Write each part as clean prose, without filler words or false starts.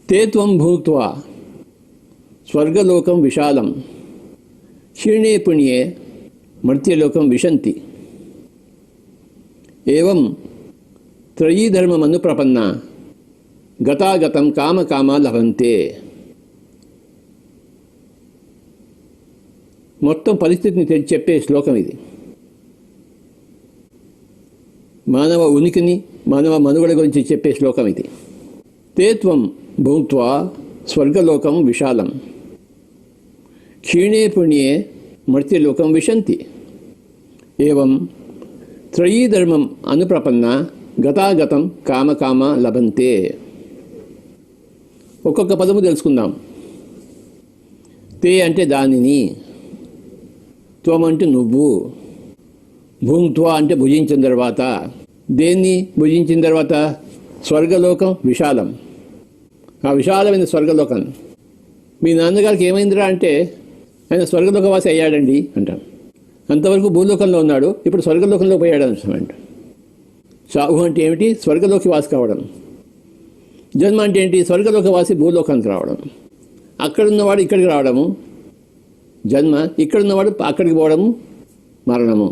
ते त्वं भूत्वा स्वर्गलोकं विशालं क्षीणे पुण्ये मर्त्यलोकं विशन्ति एवं त्रयी धर्ममनुप्रपन्ना गतागतं कामकामा लभन्ते. మొత్తం పరిస్థితిని చెప్పే శ్లోకం ఇది. మానవ ఉనికిని మానవ మనుగడ గురించి చెప్పే శ్లోకం ఇది. తే త్వం భూత్వా స్వర్గలోకం విశాలం క్షీణే పుణ్యే మర్త్యలోకం విశంతి ఏవం త్రయీ ధర్మం అనుప్రపన్న గతాగతం కామకామ లభంతే. ఒక్కొక్క పదము తెలుసుకుందాం. తే అంటే దానిని, త్వం అంటే నువ్వు, భూంత్వా అంటే భుజించిన తర్వాత, దేన్ని భుజించిన తర్వాత, స్వర్గలోకం విశాలం, ఆ విశాలమైన స్వర్గలోకం. మీ నాన్నగారికి ఏమైందిరా అంటే ఆయన స్వర్గలోకవాసి అయ్యాడండి అంటాం. అంతవరకు భూలోకంలో ఉన్నాడు, ఇప్పుడు స్వర్గలోకంలో పోయాడు అంట. చావు అంటే ఏమిటి? స్వర్గలోకి వాసి కావడం. జన్మ అంటే ఏంటి? స్వర్గలోకవాసి భూలోకానికి రావడం. అక్కడున్నవాడు ఇక్కడికి రావడము జన్మ, ఇక్కడున్నవాడు అక్కడికి పోవడము మరణము.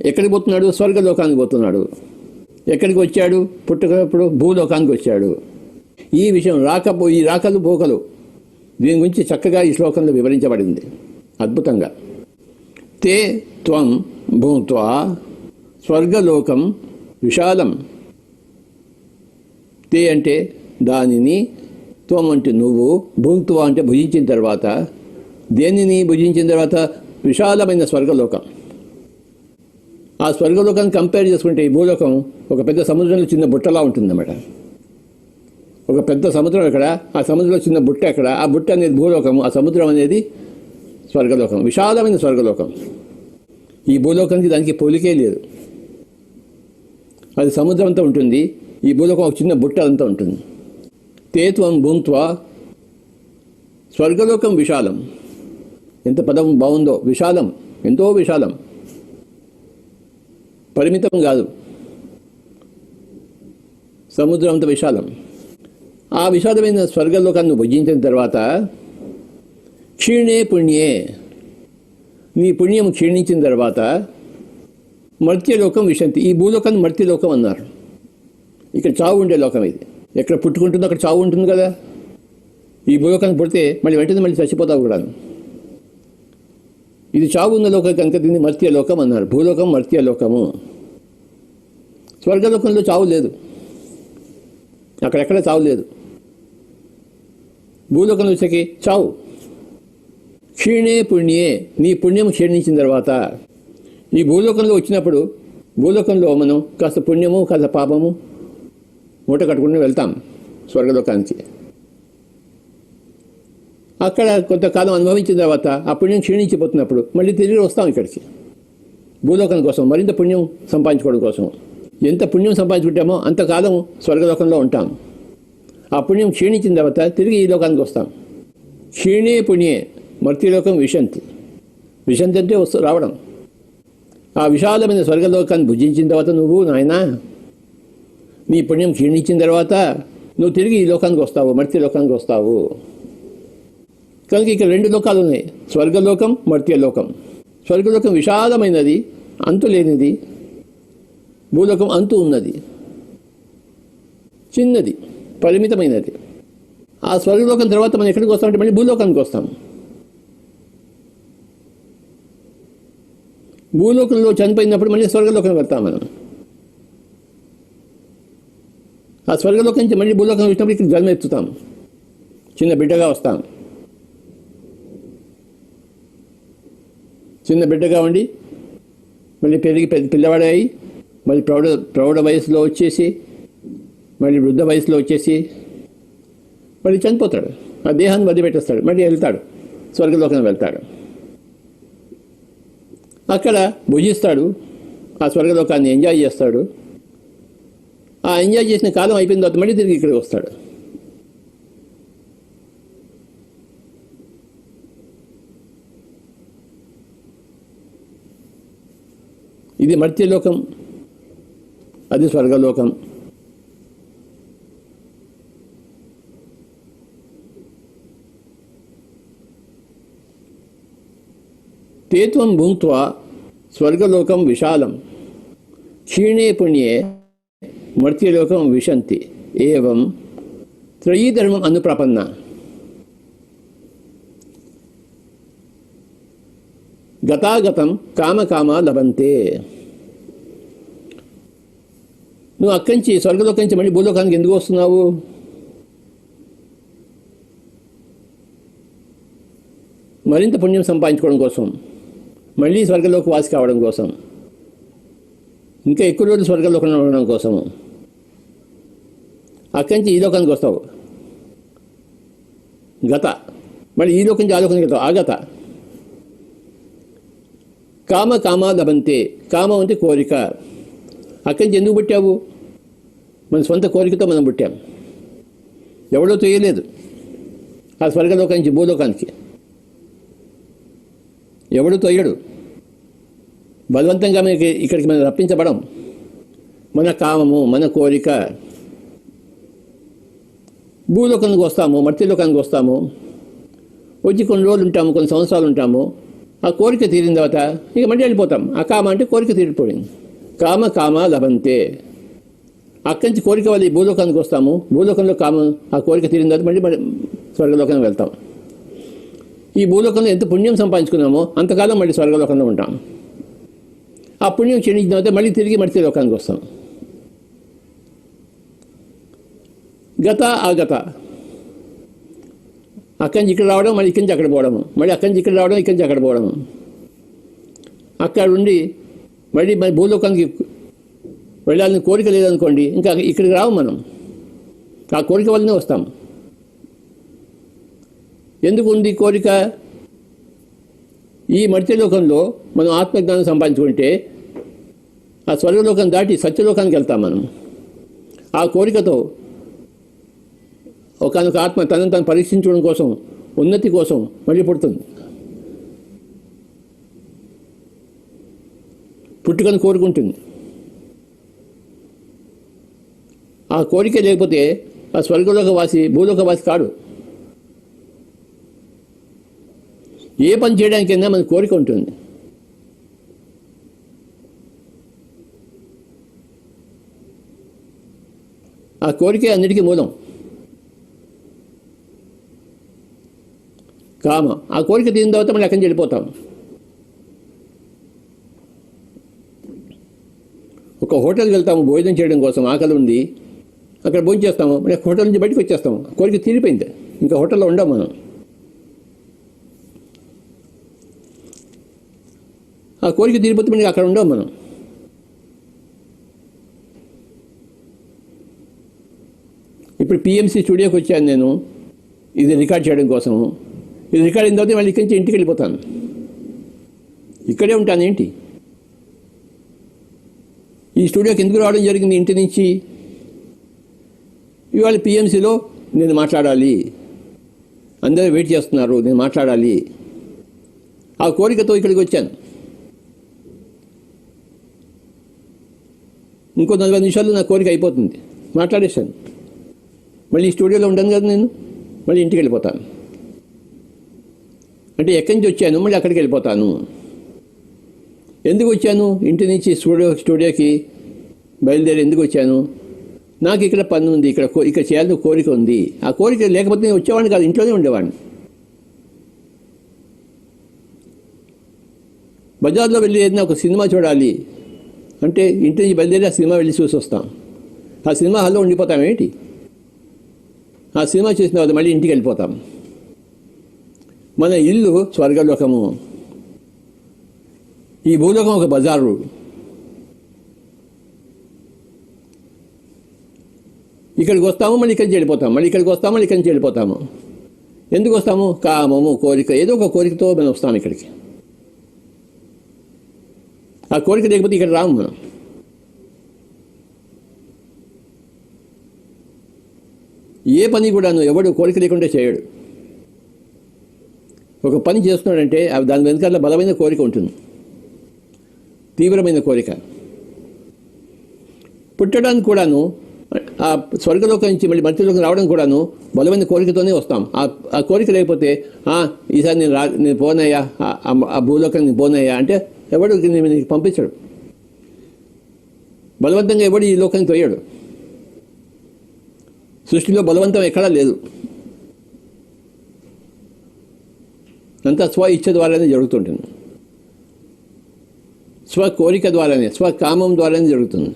ఎక్కడికి పోతున్నాడు? స్వర్గలోకానికి పోతున్నాడు. ఎక్కడికి వచ్చాడు? పుట్టుకప్పుడు భూలోకానికి వచ్చాడు. ఈ విషయం ఈ రాకలు పోకలు దీని గురించి చక్కగా ఈ శ్లోకంలో వివరించబడింది అద్భుతంగా. తే త్వం భూత్వా స్వర్గలోకం విశాలం. తే అంటే దానిని, త్వం అంటే నువ్వు, భూత్వా అంటే భుజించిన తర్వాత, దేనిని భుజించిన తర్వాత, విశాలమైన స్వర్గలోకం. ఆ స్వర్గలోకాన్ని కంపేర్ చేసుకుంటే ఈ భూలోకం ఒక పెద్ద సముద్రంలో చిన్న బుట్టలా ఉంటుందన్నమాట. ఒక పెద్ద సముద్రం ఎక్కడ, ఆ సముద్రంలో చిన్న బుట్ట ఎక్కడ, ఆ బుట్ట అనేది భూలోకం, ఆ సముద్రం అనేది స్వర్గలోకం, విశాలమైన స్వర్గలోకం. ఈ భూలోకానికి దానికి పోలికే లేదు. అది సముద్రం అంతా ఉంటుంది, ఈ భూలోకం ఒక చిన్న బుట్ట అంతా ఉంటుంది. తే త్వం భూత్వా స్వర్గలోకం విశాలం. ఎంత పదం బాగుందో! విశాలం, ఎంతో విశాలం, పరిమితం కాదు, సముద్రం అంత విశాలం. ఆ విశాలమైన స్వర్గలోకాన్ని భుజించిన తర్వాత క్షీణే పుణ్యే, నీ పుణ్యం క్షీణించిన తర్వాత మర్త్యలోకం విశంతి. ఈ భూలోకాన్ని మర్త్యలోకం అన్నారు. ఇక్కడ చావు ఉండే లోకం ఇది. ఎక్కడ పుట్టుకుంటుందో అక్కడ చావు ఉంటుంది కదా. ఈ భూలోకానికి పుడితే మళ్ళీ వెంటనే మళ్ళీ చచ్చిపోతావు కూడా. ఇది చావు ఉన్న లోకం కనుక దీన్ని మర్త్యలోకం అన్నారు. భూలోకం మర్త్యలోకము. స్వర్గలోకంలో చావు లేదు, అక్కడెక్కడ చావు లేదు. భూలోకంలో వచ్చేకి చావు. క్షీణే పుణ్యే, నీ పుణ్యం క్షీణించిన తర్వాత, ఈ భూలోకంలో వచ్చినప్పుడు భూలోకంలో మనం కాస్త పుణ్యము కాస్త పాపము మూట కట్టుకుని వెళ్తాం స్వర్గలోకానికి. అక్కడ కొంతకాలం అనుభవించిన తర్వాత ఆ పుణ్యం క్షీణించిపోతున్నప్పుడు మళ్ళీ తిరిగి వస్తాం ఇక్కడికి భూలోకం కోసం, మరింత పుణ్యం సంపాదించుకోవడం కోసం. ఎంత పుణ్యం సంపాదించుకుంటామో అంతకాలం స్వర్గలోకంలో ఉంటాం. ఆ పుణ్యం క్షీణించిన తర్వాత తిరిగి ఈ లోకానికి వస్తాం. క్షీణే పుణ్యే మర్త్యలోకం విశంతి. విశంతి అంటే రావడం. ఆ విశాలమైన స్వర్గలోకాన్ని భుజించిన తర్వాత నువ్వు నాయనా, నీ పుణ్యం క్షీణించిన తర్వాత నువ్వు తిరిగి ఈ లోకానికి వస్తావు, మర్త్యలోకానికి వస్తావు. కనుక ఇక్కడ రెండు లోకాలు ఉన్నాయి, స్వర్గలోకం, మర్త్యలోకం. స్వర్గలోకం విశాలమైనది, అంతు లేనిది. భూలోకం అంతు ఉన్నది, చిన్నది, పరిమితమైనది. ఆ స్వర్గలోకం తర్వాత మనం ఎక్కడికి వస్తామంటే మళ్ళీ భూలోకానికి వస్తాం. భూలోకంలో చనిపోయినప్పుడు మళ్ళీ స్వర్గలోకం వెళ్తాం మనం. ఆ స్వర్గలోకం నుంచి మళ్ళీ భూలోకం వచ్చినప్పుడు ఇక్కడ జన్మ ఎత్తుతాం, చిన్న బిడ్డగా వస్తాం. చిన్న బిడ్డగా ఉండి మళ్ళీ పెరిగి పిల్లవాడాయి, మళ్ళీ ప్రౌఢ వయసులో వచ్చేసి, మళ్ళీ వృద్ధ వయసులో వచ్చేసి మళ్ళీ చనిపోతాడు. ఆ దేహాన్ని వదిలిపెట్టేస్తాడు, మళ్ళీ వెళ్తాడు, స్వర్గలోకం వెళ్తాడు. అక్కడ భుజిస్తాడు, ఆ స్వర్గలోకాన్ని ఎంజాయ్ చేస్తాడు. ఆ ఎంజాయ్ చేసిన కాలం అయిపోయిన తర్వాత మళ్ళీ తిరిగి ఇక్కడికి వస్తాడు. ఇది మర్త్యలోకం, అది స్వర్గలోకం. తేత్వం భుంక్త్వా స్వర్గలోకం విశాలం క్షీణే పుణ్యే మర్త్యలోకం విశంతి ఏవం త్రయీ ధర్మం అనుప్రపన్న. గతాగతం కామకామ లభంతే. నువ్వు అక్కడి నుంచి స్వర్గలోకం నుంచి మళ్ళీ భూలోకానికి ఎందుకు వస్తున్నావు? మరింత పుణ్యం సంపాదించుకోవడం కోసం, మళ్ళీ స్వర్గలోక వాసి కావడం కోసం, ఇంకా ఎక్కువ రోజులు స్వర్గలోకంలో ఉండడం కోసం. అక్కడి నుంచి ఈ లోకానికి వస్తావు. గత మళ్ళీ ఈ లోకం నుంచి ఆ లోకానికి వెళ్తావు. ఆగత. కామ కామ లభంతే. కామం అంటే కోరిక. అక్కడి నుంచి ఎందుకు పుట్టావు? మన సొంత కోరికతో మనం పుట్టాం. ఎవడో తొయ్యలేదు ఆ స్వర్గలోకం నుంచి భూలోకానికి. ఎవడు తొయ్యడు. బలవంతంగా మనకి ఇక్కడికి మనం రప్పించబడం. మన కామము, మన కోరిక. భూలోకానికి వస్తాము, మర్త్యలోకానికి వస్తాము, వచ్చి కొన్ని రోజులు ఉంటాము, కొన్ని సంవత్సరాలు ఉంటాము. ఆ కోరిక తీరిన తర్వాత ఇక మళ్ళీ వెళ్ళిపోతాం. ఆ కామ అంటే కోరిక తీరిపోయింది. కామ కామ లభంతే. అక్కడి నుంచి కోరిక వల్ల ఈ భూలోకానికి వస్తాము. భూలోకంలో కామ ఆ కోరిక తీరిన తర్వాత మళ్ళీ స్వర్గలోకానికి వెళ్తాం. ఈ భూలోకంలో ఎంత పుణ్యం సంపాదించుకున్నామో అంతకాలం మళ్ళీ స్వర్గలోకంలో ఉంటాం. ఆ పుణ్యం క్షీణించిన తర్వాత మళ్ళీ తిరిగి మర్త్యలోకానికి వస్తాం. గత ఆగత. అక్కడి నుంచి ఇక్కడ రావడం, మళ్ళీ ఇక్కడి నుంచి అక్కడ పోవడము, మళ్ళీ అక్కడి నుంచి ఇక్కడ రావడం, ఇక్కడి నుంచి అక్కడ పోవడము. అక్కడ ఉండి మళ్ళీ భూలోకానికి వెళ్ళాలని కోరిక లేదనుకోండి, ఇంకా ఇక్కడికి రావు మనం. ఆ కోరిక వల్లనే వస్తాం. ఎందుకు ఉంది కోరిక? ఈ మర్త్యలోకంలో మనం ఆత్మజ్ఞానం సంపాదించుకుంటే ఆ స్వర్గలోకం దాటి సత్యలోకానికి వెళ్తాం మనం. ఆ కోరికతో ఒకనొక ఆత్మ తనను తను పరీక్షించడం కోసం, ఉన్నతి కోసం మళ్ళీ పుడుతుంది. పుట్టుకను కోరుకుంటుంది. ఆ కోరిక లేకపోతే ఆ స్వర్గలోకవాసి భూలోకవాసి కాడు. ఏ పని చేయడానికైనా మన కోరిక ఉంటుంది. ఆ కోరికే అన్నిటికీ మూలం. కామ. ఆ కోరిక తీరిన తర్వాత మళ్ళీ అక్కడి నుంచి వెళ్ళిపోతాం. ఒక హోటల్కి వెళ్తాము భోజనం చేయడం కోసం, ఆకలి ఉంది, అక్కడ భోజనం చేస్తాము, మళ్ళీ హోటల్ నుంచి బయటకు వచ్చేస్తాము. కోరిక తీరిపోయింది, ఇంకా హోటల్లో ఉండం మనం. ఆ కోరిక తీరిపోతే మళ్ళీ అక్కడ ఉండం మనం. ఇప్పుడు పిఎంసి స్టూడియోకి వచ్చాను నేను, ఇది రికార్డ్ చేయడం కోసము. ఇది రికార్డ్ అయిన తర్వాత మళ్ళీ ఇక్కడి నుంచి ఇంటికి వెళ్ళిపోతాను. ఇక్కడే ఉంటాను. ఏంటి ఈ స్టూడియోకి ఎందుకు రావడం జరిగింది? ఇంటి నుంచి ఇవాళ పిఎంసిలో నేను మాట్లాడాలి, అందరూ వెయిట్ చేస్తున్నారు, నేను మాట్లాడాలి. ఆ కోరికతో ఇక్కడికి వచ్చాను. ఇంకో 40 నిమిషాల్లో నా కోరిక అయిపోతుంది, మాట్లాడేశాను. మళ్ళీ స్టూడియోలో ఉండను కదా నేను, మళ్ళీ ఇంటికి వెళ్ళిపోతాను. అంటే ఎక్కడి నుంచి వచ్చాను మళ్ళీ అక్కడికి వెళ్ళిపోతాను. ఎందుకు వచ్చాను? ఇంటి నుంచి స్టూడియోకి బయలుదేరి ఎందుకు వచ్చాను? నాకు ఇక్కడ పని ఉంది, ఇక్కడ చేయాలని కోరిక ఉంది. ఆ కోరిక లేకపోతే నేను వచ్చేవాడిని కాదు, ఇంట్లోనే ఉండేవాడిని. బజార్లో వెళ్ళి ఏదైనా ఒక సినిమా చూడాలి అంటే ఇంటి నుంచి బయలుదేరి ఆ సినిమా వెళ్ళి చూసి వస్తాం. ఆ సినిమా హాల్లో ఉండిపోతాం. ఏంటి ఆ సినిమా చూసిన తర్వాత మళ్ళీ ఇంటికి వెళ్ళిపోతాం. మన ఇల్లు స్వర్గలోకము, ఈ భూలోకం ఒక బజారు. ఇక్కడికి వస్తాము, మళ్ళీ ఇక్కడికి వెళ్ళిపోతాము, మళ్ళీ ఇక్కడికి వస్తాము, మళ్ళీ ఇక్కడి నుంచి వెళ్ళిపోతాము. ఎందుకు వస్తాము? కామము, కోరిక. ఏదో ఒక కోరికతో మనం వస్తాము ఇక్కడికి. ఆ కోరిక లేకపోతే ఇక్కడ రాము మనం. ఏ పని కూడాను ఎవడు కోరిక లేకుండా చేయడు. ఒక పని చేస్తున్నాడంటే దాని వెనకాల బలమైన కోరిక ఉంటుంది, తీవ్రమైన కోరిక. పుట్టడానికి కూడాను ఆ స్వర్గలోకం నుంచి మళ్ళీ మధ్యలోకి రావడం కూడాను బలమైన కోరికతోనే వస్తాం. ఆ కోరిక లేకపోతే ఈసారి నేను పోనయ్యా, ఆ భూలోకం నేను పోనయ్యా అంటే ఎవడు నీకు పంపించడు. బలవంతంగా ఎవడు ఈ లోకానికి తోయాడు. సృష్టిలో బలవంతం ఎక్కడా లేదు. అంతా స్వ ఇచ్ఛ ద్వారానే జరుగుతుంటుంది. స్వ కోరిక ద్వారానే, స్వకామం ద్వారానే జరుగుతుంది.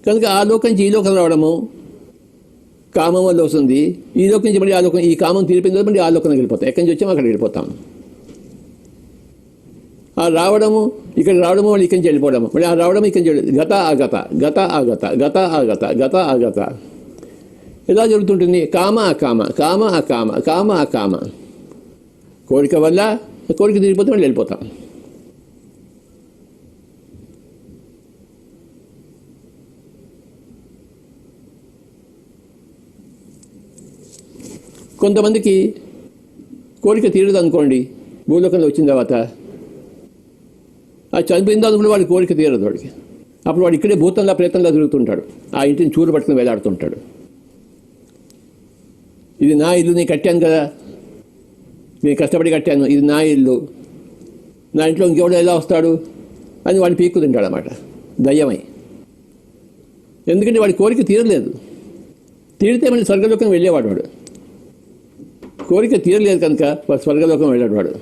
కనుక ఆ లోకం నుంచి ఈ లోకం రావడము కామం వల్ల వస్తుంది. ఈ లోకం నుంచి మళ్ళీ ఆ లోకం, ఈ కామం తీరిపోయిన తర్వాత మళ్ళీ ఆ లోకానికి వెళ్ళిపోతాం. ఎక్కడి నుంచి వచ్చామో అక్కడికి వెళ్ళిపోతాం. ఆ రావడము, ఇక్కడికి రావడము, మళ్ళీ ఇక్కడి నుంచి వెళ్ళిపోవడము, మళ్ళీ ఆ రావడం ఇక్కడి నుంచి గత ఆగత, గత ఆగత, గత ఆగత, గత ఆగత ఇలా జరుగుతుంటుంది. కామ అకామ, కామ అకామ, కామ అకామ. కోరిక వల్ల కోరిక తీరిపోతే మళ్ళీ వెళ్ళిపోతాం. కొంతమందికి కోరిక తీరదు అనుకోండి, భూలోకంలో వచ్చిన తర్వాత ఆ చనిపోయిన తర్వాత కూడా వాడి కోరిక తీరదు వాడికి. అప్పుడు వాడు ఇక్కడే భూతంలా ప్రేతంలా తిరుగుతుంటాడు. ఆ ఇంటిని చూరు పట్టుకుని వేలాడుతుంటాడు. ఇది నా ఇల్లు, నేను కట్టాను కదా, నేను కష్టపడి కట్టాను, ఇది నా ఇల్లు, నా ఇంట్లో ఇంకెవడో ఎలా వస్తాడు అని వాడిని పీక్కు తింటాడు అన్నమాట, దయ్యమై. ఎందుకంటే వాడి కోరిక తీరలేదు. తీరితే మళ్ళీ స్వర్గలోకం వెళ్ళేవాడు వాడు. కోరిక తీరలేదు కనుక వాడు స్వర్గలోకం వెళ్ళాడు వాడు.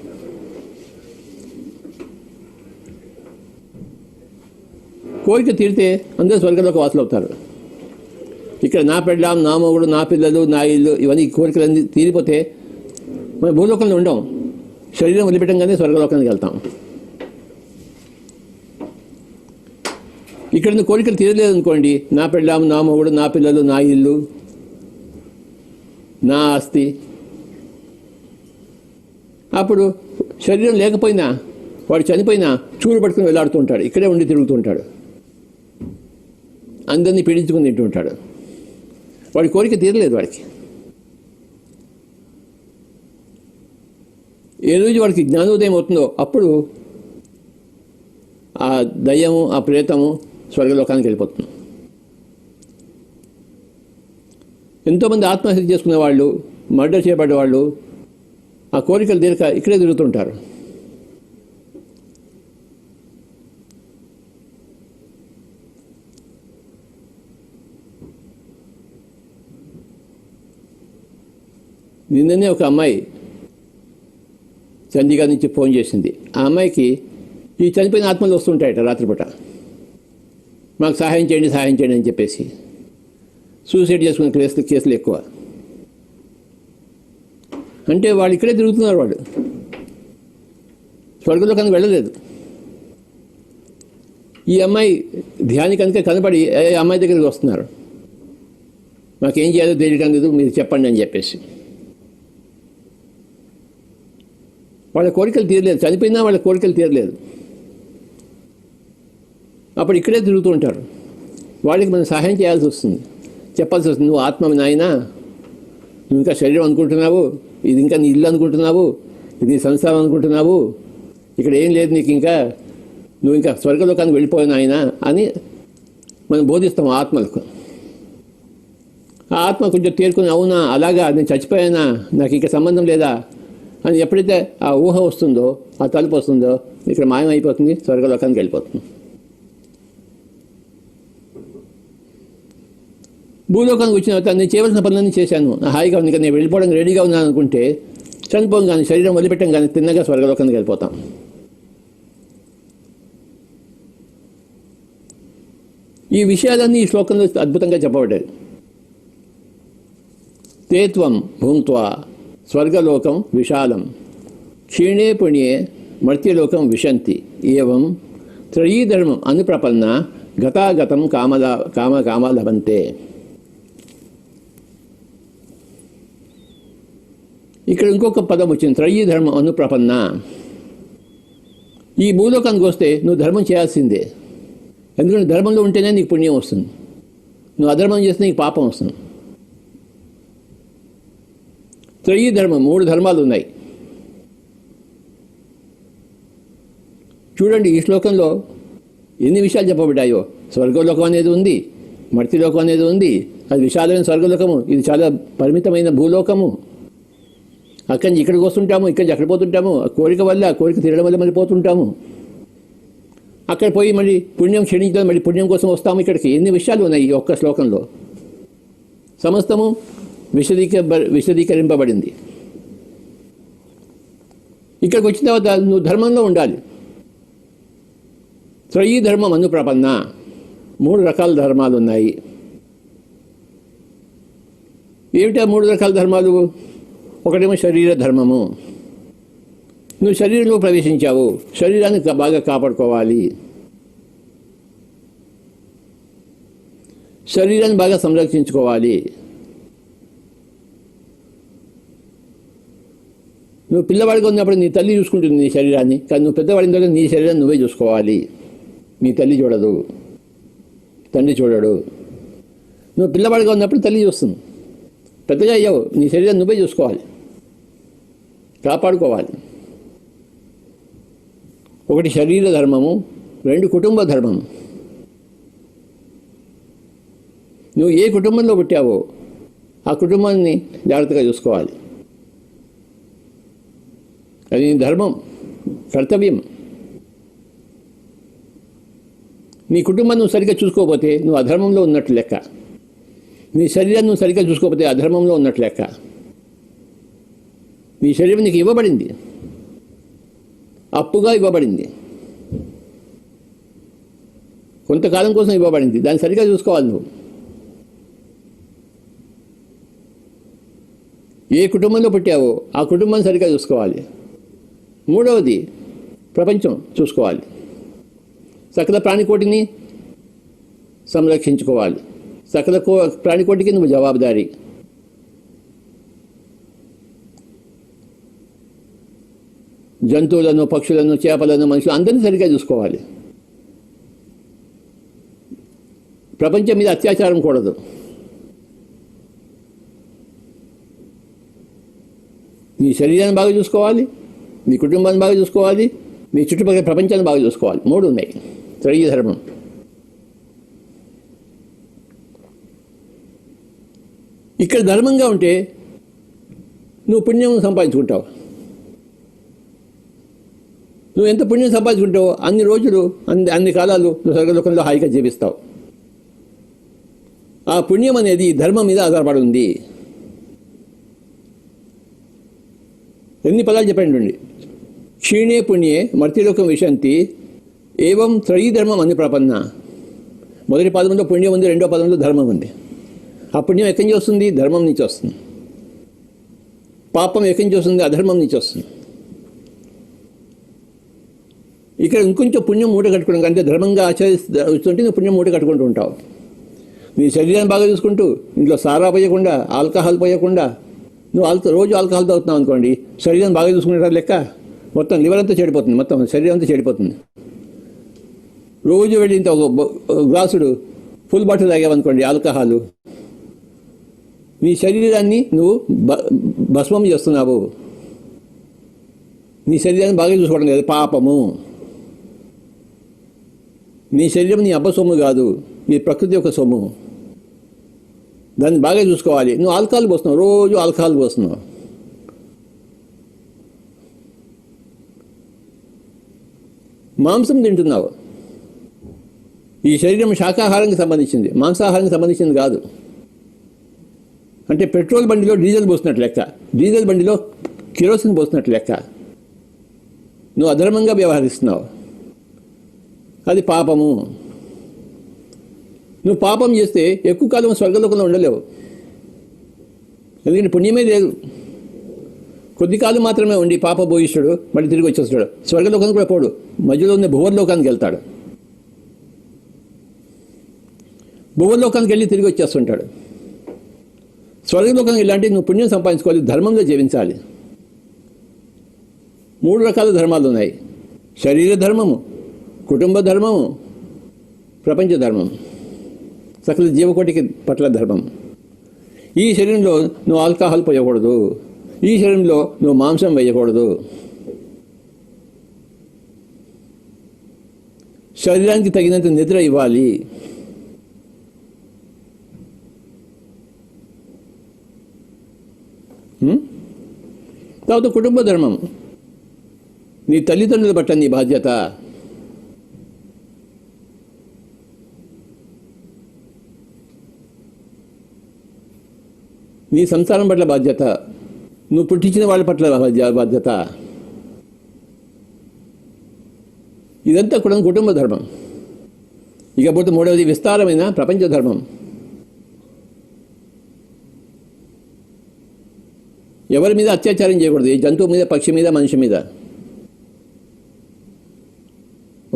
కోరిక తీరితే అందరూ స్వర్గలోక వాసులు అవుతారు. ఇక్కడ నా పెళ్ళాం, నా మొగుడు, నా పిల్లలు, నా ఇల్లు, ఇవన్నీ కోరికలన్నీ తీరిపోతే మనం భూలోకంలో ఉండం. శరీరం వదిలిపెట్టంగానే స్వర్గలోకానికి వెళ్తాం. ఇక్కడ కోరికలు తీరలేదు అనుకోండి, నా పెళ్ళాం, నా మొగుడు, నా పిల్లలు, నా ఇల్లు, నా ఆస్తి, అప్పుడు శరీరం లేకపోయినా వాడు చనిపోయినా చూరు పట్టుకుని వెళ్ళాడుతూ ఉంటాడు. ఇక్కడే ఉండి తిరుగుతుంటాడు. అందరినీ పీడించుకుని తింటుంటాడు. వాడి కోరిక తీరలేదు వాడికి. ఏ రోజు వాడికి జ్ఞానోదయం అవుతుందో అప్పుడు ఆ దయ్యము, ఆ ప్రేతము స్వర్గలోకానికి వెళ్ళిపోతుంది. ఎంతోమంది ఆత్మహత్య చేసుకునే వాళ్ళు, మర్డర్ చేయబడ్డ వాళ్ళు ఆ కోరికలు తీరక ఇక్కడే తిరుగుతుంటారు. నిన్ననే ఒక అమ్మాయి చండీగఢ్ నుంచి ఫోన్ చేసింది. ఆ అమ్మాయికి ఈ చనిపోయిన ఆత్మలు వస్తుంటాయట రాత్రిపూట. మాకు సహాయం చేయండి, సహాయం చేయండి అని చెప్పేసి. సూసైడ్ చేసుకునే కేసులు ఎక్కువ. అంటే వాళ్ళు ఇక్కడే తిరుగుతున్నారు. వాళ్ళు స్వర్గలోకానికి వెళ్ళలేదు. ఈ అమ్మాయి ధ్యాని కనుక కనబడి అమ్మాయి దగ్గరికి వస్తున్నారు. మాకేం చేయాలో తెలియదు, మీరు చెప్పండి అని చెప్పేసి. వాళ్ళ కోరికలు తీరలేదు. చనిపోయినా వాళ్ళ కోరికలు తీరలేదు. అప్పుడు ఇక్కడే తిరుగుతూ ఉంటారు. వాళ్ళకి మనం సహాయం చేయాల్సి వస్తుంది, చెప్పాల్సి వస్తుంది. నువ్వు ఆత్మ నాయనా, నువ్వు ఇంకా శరీరం అనుకుంటున్నావు, ఇది ఇంకా నీ ఇల్లు అనుకుంటున్నావు, ఇది నీ సంసారం అనుకుంటున్నావు, ఇక్కడ ఏం లేదు నీకు, ఇంకా నువ్వు ఇంకా స్వర్గలోకానికి వెళ్ళిపోయిన ఆయన అని మనం బోధిస్తాం ఆత్మలకు. ఆ ఆత్మ కొంచెం తేరుకొని, అవునా అలాగా నేను చచ్చిపోయానా, నాకు ఇంకా సంబంధం లేదా అని ఎప్పుడైతే ఆ ఊహ వస్తుందో, ఆ తలుపు వస్తుందో, ఇక్కడ మాయమైపోతుంది, స్వర్గలోకానికి వెళ్ళిపోతుంది. భూలోకానికి వచ్చిన తర్వాత నేను చేయవలసిన పనులన్నీ చేశాను, హాయిగా ఉంది, నేను వెళ్ళిపోవడానికి రెడీగా ఉన్నాను అనుకుంటే చనిపోం కానీ, శరీరం వదిలిపెట్టం కానీ తిన్నగా స్వర్గలోకానికి వెళ్ళిపోతాం. ఈ విషయాలన్నీ ఈ శ్లోకంలో అద్భుతంగా చెప్పబడ్డాయి. తేత్వం భూంత్వా స్వర్గలోకం విశాలం క్షీణే పుణ్యే మర్త్యలోకం విశంతి ఏవం త్రయీధర్మం అనుప్రపన్న గతాగతం కామలభంతే. ఇక్కడ ఇంకొక పదం వచ్చింది, త్రయీధర్మం అనుప్రపన్న. ఈ భూలోకానికి వస్తే నువ్వు ధర్మం చేయాల్సిందే. ఎందుకంటే ధర్మంలో ఉంటేనే నీకు పుణ్యం వస్తుంది. నువ్వు అధర్మం చేస్తే నీకు పాపం వస్తుంది. త్రయీ ధర్మం, 3 ధర్మాలు ఉన్నాయి. చూడండి ఈ శ్లోకంలో ఎన్ని విషయాలు చెప్పబడ్డాయో. స్వర్గలోకం అనేది ఉంది, మర్తిలోకం అనేది ఉంది. అది విశాలమైన స్వర్గలోకము, ఇది చాలా పరిమితమైన భూలోకము. అక్కడి నుంచి ఇక్కడికి వస్తుంటాము, ఇక్కడి నుంచి అక్కడ పోతుంటాము. కోరిక వల్ల, కోరిక తీరడం వల్ల మళ్ళీ పోతుంటాము. అక్కడ పోయి మళ్ళీ పుణ్యం క్షీణించడం, మళ్ళీ పుణ్యం కోసం వస్తాము ఇక్కడికి. ఎన్ని విషయాలు ఉన్నాయి ఈ ఒక్క శ్లోకంలో. సమస్తము విశదీకరింపబడింది. ఇక్కడికి వచ్చిన తర్వాత నువ్వు ధర్మంలో ఉండాలి. త్రయీ ధర్మం అనుప్రపన్న, 3 రకాల ధర్మాలు ఉన్నాయి. ఏమిటా 3 రకాల ధర్మాలు? ఒకటేమో శరీర ధర్మము. నువ్వు శరీరంలో ప్రవేశించావు, శరీరాన్ని బాగా కాపాడుకోవాలి, శరీరాన్ని బాగా సంరక్షించుకోవాలి. నువ్వు పిల్లవాడిగా ఉన్నప్పుడు నీ తల్లి చూసుకుంటుంది నీ శరీరాన్ని, కానీ నువ్వు పెద్దవాడిన తర్వాత నీ శరీరాన్ని నువ్వే చూసుకోవాలి. నీ తల్లి చూడదు, తండ్రి చూడడు. నువ్వు పిల్లవాడిగా ఉన్నప్పుడు తల్లి చూస్తుంది. పెద్దగా అయ్యావు, నీ శరీరాన్ని నువ్వే చూసుకోవాలి, కాపాడుకోవాలి. ఒకటి శరీర ధర్మము, 2 కుటుంబ ధర్మము. నువ్వు ఏ కుటుంబంలో పుట్టావో ఆ కుటుంబాన్ని జాగ్రత్తగా చూసుకోవాలి. అది నీ ధర్మం, కర్తవ్యం. నీ కుటుంబాన్ని నువ్వు సరిగ్గా చూసుకోకపోతే నువ్వు అధర్మంలో ఉన్నట్లు లెక్క. నీ శరీరాన్ని నువ్వు సరిగ్గా చూసుకోకపోతే అధర్మంలో ఉన్నట్లు లెక్క. నీ శరీరం నీకు ఇవ్వబడింది, అప్పుగా ఇవ్వబడింది, కొంతకాలం కోసం ఇవ్వబడింది. దాన్ని సరిగ్గా చూసుకోవాలి నువ్వు. ఏ కుటుంబంలో పుట్టావో ఆ కుటుంబాన్ని సరిగ్గా చూసుకోవాలి. 3వది ప్రపంచం చూసుకోవాలి. సకల ప్రాణికోటిని సంరక్షించుకోవాలి. సకల ప్రాణికోటికి నువ్వు జవాబుదారీ. జంతువులను, పక్షులను, చేపలను, మనుషులు అందరినీ సరిగ్గా చూసుకోవాలి. ప్రపంచం మీద అత్యాచారం కూడదు. నీ శరీరాన్ని బాగా చూసుకోవాలి, నీ కుటుంబాన్ని బాగా చూసుకోవాలి, నీ చుట్టుపక్కల ప్రపంచాన్ని బాగా చూసుకోవాలి. 3 ఉన్నాయి త్రయీ ధర్మం. ఇక్కడ ధర్మంగా ఉంటే నువ్వు పుణ్యం సంపాదించుకుంటావు. నువ్వు ఎంత పుణ్యం సంపాదించుకుంటావో అన్ని రోజులు, అన్ని కాలాలు నువ్వు స్వర్గలోకంలో హాయిగా జీవిస్తావు. ఆ పుణ్యం అనేది ధర్మం మీద ఆధారపడి ఉంది. ఎన్ని పదాలు చెప్పండి. క్షీణే పుణ్యే మర్తిలోకం విశంతి ఏవం త్రయీ ధర్మం అని ప్రపన్న. మొదటి పదంలో పుణ్యం ఉంది, 2వ పదంలో ధర్మం ఉంది. ఆ పుణ్యం ఎక్కడి నుంచి వస్తుంది? ధర్మం నుంచి వస్తుంది. పాపం ఎక్కడి నుంచి వస్తుంది? అధర్మం నుంచి వస్తుంది. ఇక్కడ ఇంకొంచెం పుణ్యం మూట కట్టుకోవడం కంటే ధర్మంగా ఆచరిస్తుంటే నువ్వు పుణ్యం మూట కట్టుకుంటూ ఉంటావు. నీ శరీరాన్ని బాగా చూసుకుంటూ, ఇంట్లో సారా పోయకుండా, ఆల్కహాల్ పోయకుండా, నువ్వు రోజు ఆల్కహాల్ తాగుతున్నావు అనుకోండి, శరీరం బాగా చూసుకుంటారు లెక్క. మొత్తం లివర్ అంతా చెడిపోతుంది, మొత్తం శరీరం అంతా చెడిపోతుంది. రోజు వెళ్ళి ఇంత ఒక గ్లాసుడు ఫుల్ బాటిల్ తాగావనుకోండి ఆల్కహాలు, నీ శరీరాన్ని నువ్వు భస్మం చేస్తున్నావు. నీ శరీరాన్ని బాగా చూసుకోవడం లేదు, పాపము. నీ శరీరం నీ అబ్బ సొమ్ము కాదు, నీ ప్రకృతి యొక్క సొమ్ము. దాన్ని బాగా చూసుకోవాలి. నువ్వు ఆల్కహాల్ పోస్తున్నావు, రోజు ఆల్కహాల్ పోస్తున్నావు. మాంసం తింటున్నావు. ఈ శరీరం శాకాహారానికి సంబంధించింది, మాంసాహారానికి సంబంధించింది కాదు. అంటే పెట్రోల్ బండిలో డీజిల్ పోసినట్లు లెక్క, డీజిల్ బండిలో కిరోసిన్ పోసినట్లు లెక్క. నువ్వు అధర్మంగా వ్యవహరిస్తున్నావు, అది పాపము. నువ్వు పాపం చేస్తే ఎక్కువ కాలం స్వర్గలోకంలో ఉండలేవు, ఎందుకంటే పుణ్యమే లేదు. కొద్ది కాలం మాత్రమే ఉండి పాప భోగిస్తాడు, మళ్ళీ తిరిగి వచ్చేస్తాడు. స్వర్గలోకానికి కూడా పోడు, మధ్యలో ఉన్న భువర్లోకానికి వెళ్తాడు. భువర్లోకానికి వెళ్ళి తిరిగి వచ్చేస్తుంటాడు. స్వర్గలోకానికి ఇలాంటి నువ్వు పుణ్యం సంపాదించుకోవాలి, ధర్మంలో జీవించాలి. 3 రకాల ధర్మాలు ఉన్నాయి: శరీర ధర్మము, కుటుంబ ధర్మము, ప్రపంచ ధర్మం, సకల జీవకోటికి పట్ల ధర్మం. ఈ శరీరంలో నువ్వు ఆల్కహాల్ పోయకూడదు, ఈ శరీరంలో నువ్వు మాంసం వేయకూడదు. శరీరానికి తగినంత నిద్ర ఇవ్వాలి. తర్వాత కుటుంబ ధర్మం, నీ తల్లిదండ్రుల పట్ల నీ బాధ్యత, నీ సంసారం పట్ల బాధ్యత, నువ్వు పుట్టించిన వాళ్ళ పట్ల బాధ్యత, ఇదంతా కూడా కుటుంబ ధర్మం. ఇకపోతే మూడవది విస్తారమైన ప్రపంచ ధర్మం. ఎవరి మీద అత్యాచారం చేయకూడదు, ఏ జంతువు మీద, పక్షి మీద, మనిషి మీద.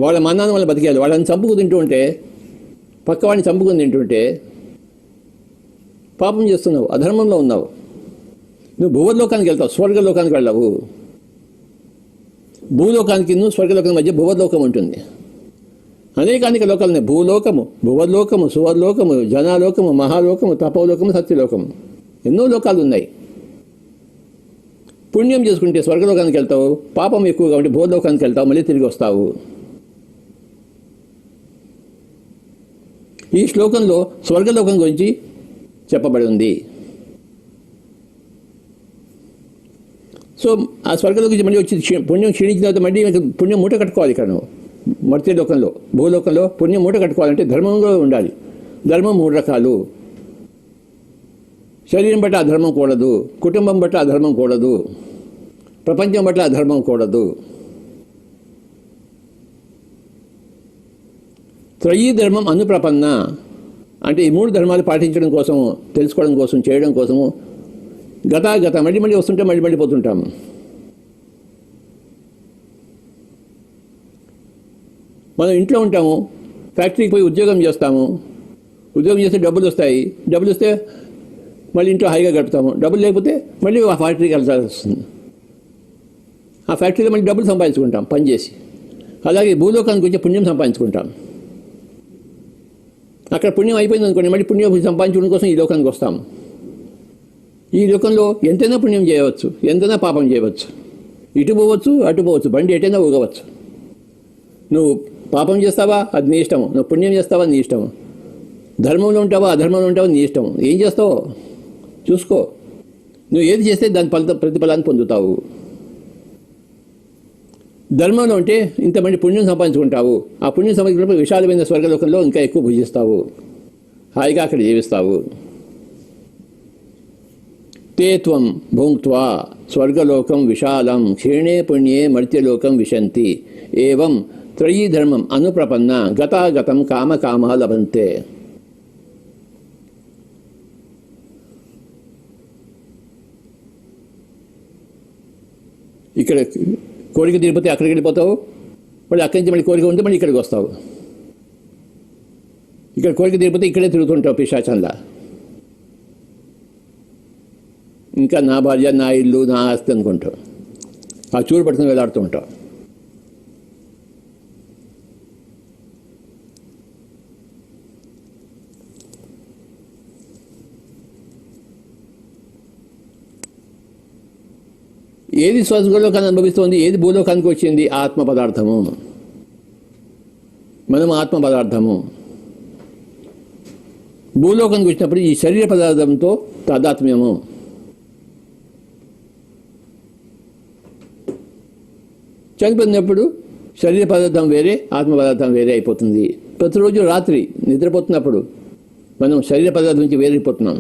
వాళ్ళ మన్నాన్ని వాళ్ళు బతికేయాలి. వాళ్ళని చంపుకు తింటూ ఉంటే, పక్క వాడిని చంపుకుని తింటుంటే పాపం చేస్తున్నావు, అధర్మంలో ఉన్నావు. నువ్వు భూవర్లోకానికి వెళ్తావు, స్వర్గలోకానికి వెళ్ళవు. భూలోకానికి స్వర్గలోకం మధ్య భూవర్లోకం ఉంటుంది. అనేకానేక లోకాలు ఉన్నాయి. భూలోకము, భువర్లోకము, సువర్లోకము, జనాలోకము, మహాలోకము, తపోలోకము, సత్యలోకము, ఎన్నో లోకాలు ఉన్నాయి. పుణ్యం చేసుకుంటే స్వర్గలోకానికి వెళ్తావు, పాపం ఎక్కువగా ఉంటే భూలోకానికి వెళ్తావు, మళ్ళీ తిరిగి వస్తావు. ఈ శ్లోకంలో స్వర్గలోకం గురించి చెప్పబడి ఉంది. సో ఆ స్వర్గలోకి మళ్ళీ వచ్చి పుణ్యం క్షీణించిన తర్వాత మళ్ళీ పుణ్యం మూట కట్టుకోవాలి. ఇక్కడ నువ్వు మర్త్య లోకంలో, భూలోకంలో పుణ్యం మూట కట్టుకోవాలంటే ధర్మంలో ఉండాలి. ధర్మం 3 రకాలు. శరీరం బట్ట అధర్మం కూడదు, కుటుంబం బట్ట అధర్మం కూడదు, ప్రపంచం బట్ల అధర్మం కూడదు. త్రయీ ధర్మం అనుప్రపన్న అంటే ఈ 3 ధర్మాలు పాటించడం కోసం, తెలుసుకోవడం కోసం, చేయడం కోసము గతాగత మళ్ళీ మళ్ళీ వస్తుంటాం, మళ్ళీ మళ్ళీ పోతుంటాం. మనం ఇంట్లో ఉంటాము, ఫ్యాక్టరీకి పోయి ఉద్యోగం చేస్తాము, ఉద్యోగం చేస్తే డబ్బులు వస్తాయి, డబ్బులు వస్తే మళ్ళీ ఇంట్లో హాయిగా గడుపుతాము. డబ్బులు లేకపోతే మళ్ళీ ఆ ఫ్యాక్టరీకి వెళ్ళాల్సి వస్తుంది. ఆ ఫ్యాక్టరీలో మళ్ళీ డబ్బులు సంపాదించుకుంటాం పనిచేసి. అలాగే భూలోకానికి వచ్చి పుణ్యం సంపాదించుకుంటాం. అక్కడ పుణ్యం అయిపోయింది అనుకోండి, మళ్ళీ పుణ్యం సంపాదించడం కోసం ఈ లోకానికి వస్తాం. ఈ లోకంలో ఎంతైనా పుణ్యం చేయవచ్చు, ఎంతైనా పాపం చేయవచ్చు, ఇటు పోవచ్చు, అటు పోవచ్చు, బండి ఎటైనా ఊగవచ్చు. నువ్వు పాపం చేస్తావా, అది నీ ఇష్టము. నువ్వు పుణ్యం చేస్తావా, నీ ఇష్టము. ధర్మంలో ఉంటావా, అధర్మంలో ఉంటావా, నీ ఇష్టం. ఏం చేస్తావో చూసుకో. నువ్వు ఏది చేస్తే దాని ప్రతిఫలాన్ని పొందుతావు. ధర్మంలో ఉంటే ఇంతమంది పుణ్యం సంపాదించుకుంటావు. ఆ పుణ్యం సంపాదించినప్పుడు విశాలమైన స్వర్గలోకంలో ఇంకా ఎక్కువ భుజిస్తావు, హాయిగా అక్కడ జీవిస్తావు. తే త్వం భుంక్త్వా స్వర్గలోకం విశాలం క్షీణే పుణ్యే మర్త్యలోకం విశంతి ఏవం త్రయీ ధర్మం అనుప్రపన్న గతాగతం కామకామా లభంతే. ఇక్కడ కోరిక తీరిపోతే అక్కడికి వెళ్ళిపోతావు, మళ్ళీ అక్కడి నుంచి మళ్ళీ కోరిక ఉంటే మళ్ళీ ఇక్కడికి వస్తావు. ఇక్కడ కోరిక తీరిపోతే ఇక్కడే తిరుగుతుంటావు పిశాచంలా. ఇంకా నా భార్య, నా ఇల్లు, నా ఆస్తి అనుకుంటావు. ఆ చూరు పట్టుకుని వెళ్ళాడుతూ ఉంటావు. ఏది స్వర్గలోకాన్ని అనుభవిస్తోంది, ఏది భూలోకానికి వచ్చింది? ఆత్మ పదార్థము. మనం ఆత్మ పదార్థము. భూలోకానికి వచ్చినప్పుడు ఈ శరీర పదార్థంతో తాదాత్మ్యము. చనిపోయినప్పుడు శరీర పదార్థం వేరే, ఆత్మ పదార్థం వేరే అయిపోతుంది. ప్రతిరోజు రాత్రి నిద్రపోతున్నప్పుడు మనం శరీర పదార్థం నుంచి వేరైపోతున్నాం.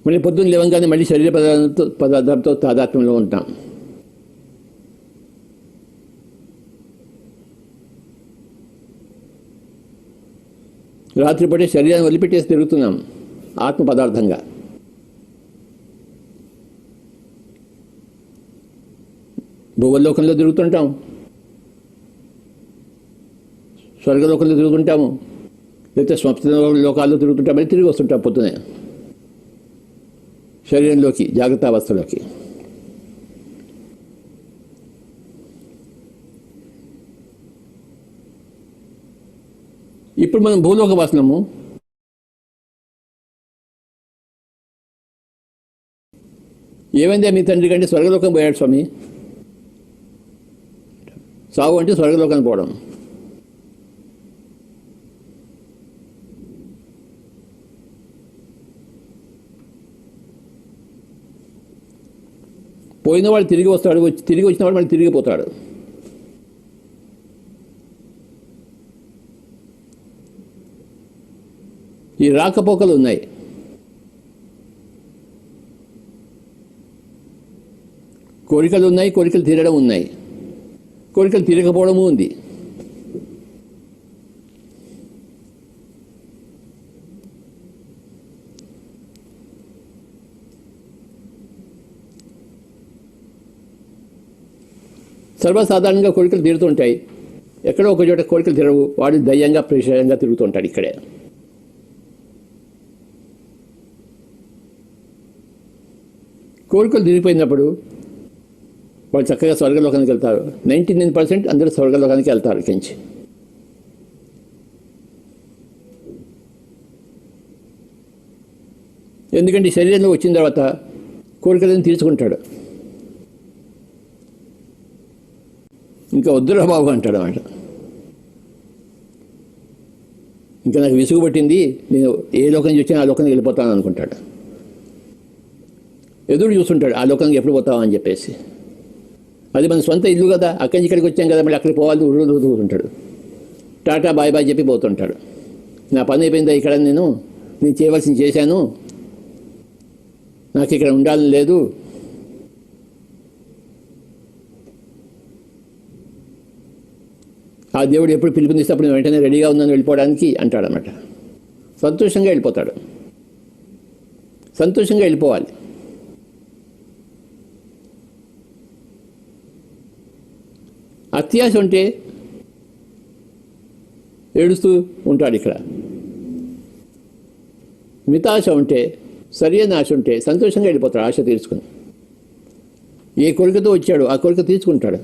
మళ్ళీ పొద్దున్న లేవగానే మళ్ళీ శరీర పదార్థంతో తాదాత్మ్యంలో ఉంటాం. రాత్రిపూటే శరీరాన్ని వదిలిపెట్టేసి తిరుగుతున్నాం ఆత్మ పదార్థంగా. భూవల్లోకంలో తిరుగుతుంటాం, స్వర్గలోకంలో తిరుగుతుంటాము, లేకపోతే స్వప్న లోకాల్లో తిరుగుతుంటాం, మళ్ళీ తిరిగి వస్తుంటాం పొద్దునే శరీరంలోకి, జాగ్రత్త అవస్థలోకి. ఇప్పుడు మనం భూలోక వాసనము. ఏమైందా మీ తండ్రి కంటే స్వర్గలోకం పోయాడు స్వామి. సావు అంటే స్వర్గలోకానికి పోవడం. పోయినవాడు తిరిగి వస్తాడు, తిరిగి వచ్చినవాడు మళ్ళీ తిరిగిపోతాడు. ఈ రాకపోకలు ఉన్నాయి. కోరికలు ఉన్నాయి, కోరికలు తీరడం ఉన్నాయి, కోరికలు తీరకపోవడము ఉంది. సర్వసాధారణంగా కోరికలు తీరుతుంటాయి. ఎక్కడో ఒక చోట కోరికలు తీరవు, వాడు దయ్యంగా ప్రేషంగా తిరుగుతుంటాడు. ఇక్కడే కోరికలు తీరిపోయినప్పుడు వాళ్ళు చక్కగా స్వర్గలోకానికి వెళ్తారు. 99% అందరూ స్వర్గలోకానికి వెళ్తారు కించి. ఎందుకంటే శరీరంలో వచ్చిన తర్వాత కోరికలను తీర్చుకుంటాడు. ఇంకా వద్దురా బాబు అంటాడు అన్నమాట. ఇంకా నాకు విసుగు పట్టింది, నేను ఏ లోకం నుంచి వచ్చినా ఆ లోకానికి వెళ్ళిపోతాను అనుకుంటాడు. ఎదురు చూస్తుంటాడు ఆ లోకానికి ఎప్పుడు పోతావా అని చెప్పేసి. అది మన సొంత ఇల్లు కదా, అక్కడి నుంచి ఇక్కడికి వచ్చాం కదా, మళ్ళీ అక్కడికి పోవాలని ఊరుకుంటాడు. టాటా బాయ్ బాయ్ చెప్పి పోతుంటాడు. నా పని అయిపోయిందా, ఇక్కడ నేను చేయవలసింది చేశాను, నాకు ఇక్కడ ఉండాలని లేదు, ఆ దేవుడు ఎప్పుడు పిలుపునిస్తే అప్పుడు నేను వెంటనే రెడీగా ఉన్నాను వెళ్ళిపోవడానికి అంటాడనమాట. సంతోషంగా వెళ్ళిపోతాడు. సంతోషంగా వెళ్ళిపోవాలి. అత్యాశ ఉంటే ఏడుస్తూ ఉంటాడు ఇక్కడ. మితాశ ఉంటే, సరైన ఆశ ఉంటే సంతోషంగా వెళ్ళిపోతాడు ఆశ తీర్చుకుని. ఏ కోరికతో వచ్చాడో ఆ కోరిక తీర్చుకుంటాడు.